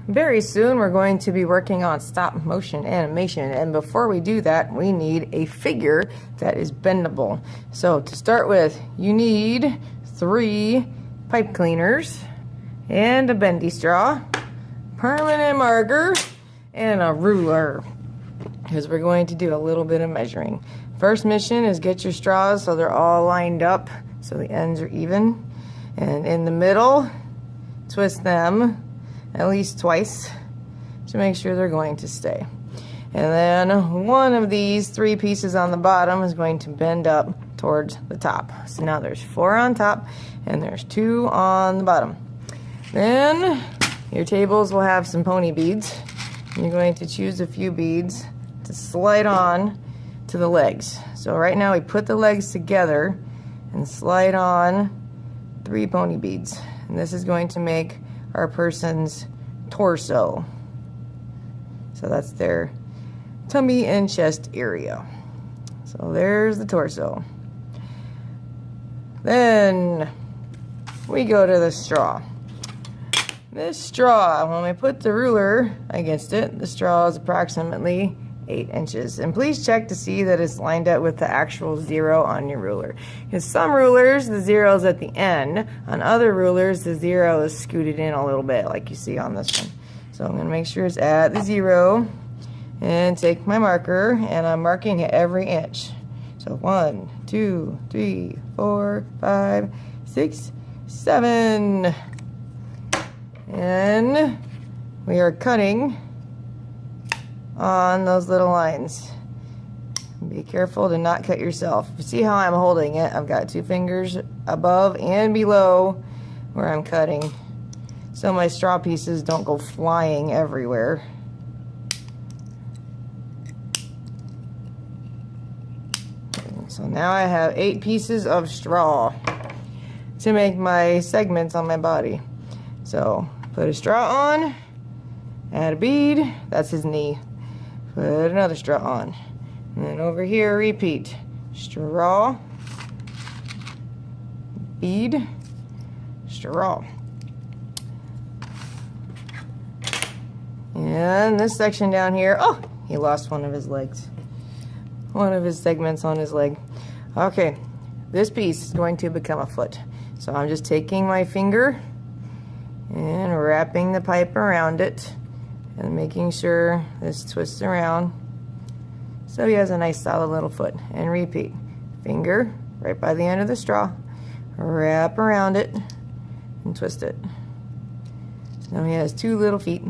very soon we're going to be working on stop motion animation, and before we do that we need a figure that is bendable. So to start with, you need 3 pipe cleaners and a bendy straw, permanent marker, and a ruler, because we're going to do a little bit of measuring. First mission is get your straws so they're all lined up so the ends are even, and in the middle twist them at least twice to make sure they're going to stay. And then one of these 3 pieces on the bottom is going to bend up towards the top. So now there's 4 on top and there's 2 on the bottom. Then your tables will have some pony beads. You're going to choose a few beads to slide on to the legs. So right now we put the legs together and slide on 3 pony beads. And this is going to make our person's torso. So that's their tummy and chest area. So there's the torso. Then we go to the straw. This straw, when we put the ruler against it, the straw is approximately 8 inches. And please check to see that it's lined up with the actual 0 on your ruler. Because some rulers, the 0 is at the end. On other rulers, the 0 is scooted in a little bit, like you see on this one. So I'm going to make sure it's at the 0. And take my marker, and I'm marking at every inch. So 1, 2, 3, 4, 5, 6, 7. And we are cutting on those little lines. Be careful to not cut yourself. See how I'm holding it? I've got 2 fingers above and below where I'm cutting, so my straw pieces don't go flying everywhere. So now I have 8 pieces of straw to make my segments on my body. So put a straw on, add a bead, that's his knee. Put another straw on. And then over here, repeat. Straw, bead, straw. And this section down here, oh, he lost one of his legs. One of his segments on his leg. Okay, this piece is going to become a foot. So I'm just taking my finger and wrapping the pipe around it and making sure this twists around so he has a nice solid little foot. And repeat. Finger right by the end of the straw, wrap around it and twist it. So now he has 2 little feet,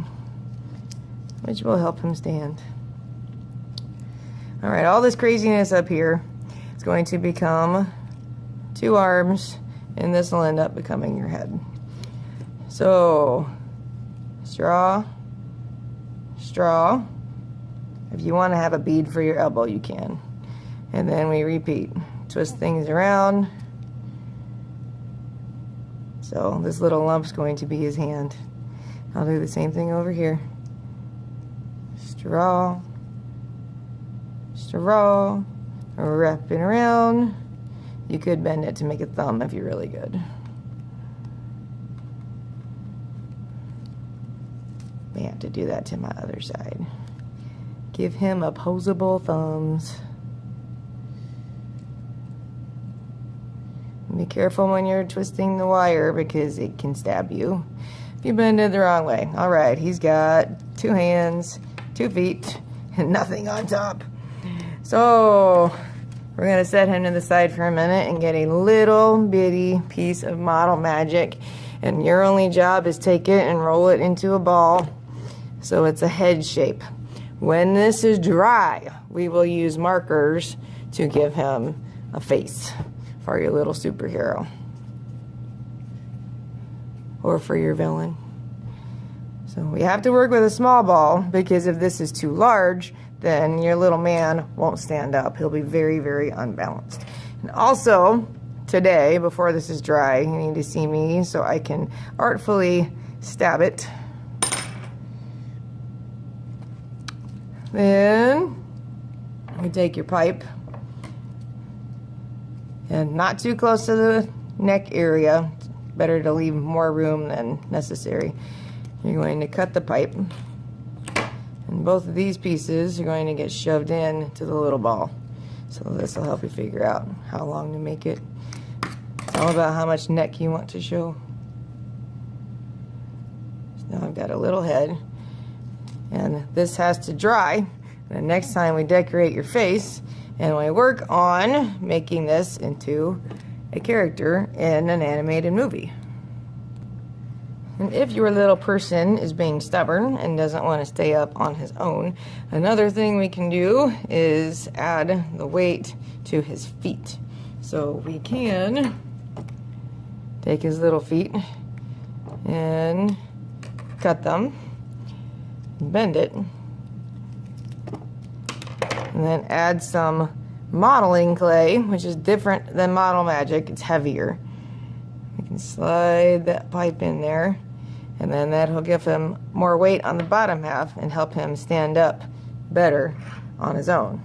which will help him stand. Alright, all this craziness up here is going to become 2 arms, and this will end up becoming your head. So, straw, straw. If you want to have a bead for your elbow, you can. And then we repeat. Twist things around. So this little lump's going to be his hand. I'll do the same thing over here. Straw, straw, wrap it around. You could bend it to make a thumb if you're really good. May have to do that to my other side. Give him opposable thumbs. Be careful when you're twisting the wire because it can stab you if you bend it the wrong way. Alright, he's got 2 hands, 2 feet, and nothing on top. So we're going to set him to the side for a minute and get a little bitty piece of model magic. And your only job is take it and roll it into a ball so it's a head shape. When this is dry, we will use markers to give him a face for your little superhero or for your villain. So we have to work with a small ball because if this is too large, then your little man won't stand up. He'll be very, very unbalanced. And also, today, before this is dry, you need to see me so I can artfully stab it. Then you take your pipe, and not too close to the neck area. Better to leave more room than necessary. you're going to cut the pipe, and both of these pieces are going to get shoved in to the little ball. So this will help you figure out how long to make it. It's all about how much neck you want to show. So now I've got a little head, and this has to dry. The next time we decorate your face, and we work on making this into a character in an animated movie. And if your little person is being stubborn and doesn't want to stay up on his own, another thing we can do is add the weight to his feet. So we can take his little feet and cut them, bend it, and then add some modeling clay, which is different than Model Magic. It's heavier. We can slide that pipe in there, and then that'll give him more weight on the bottom half and help him stand up better on his own.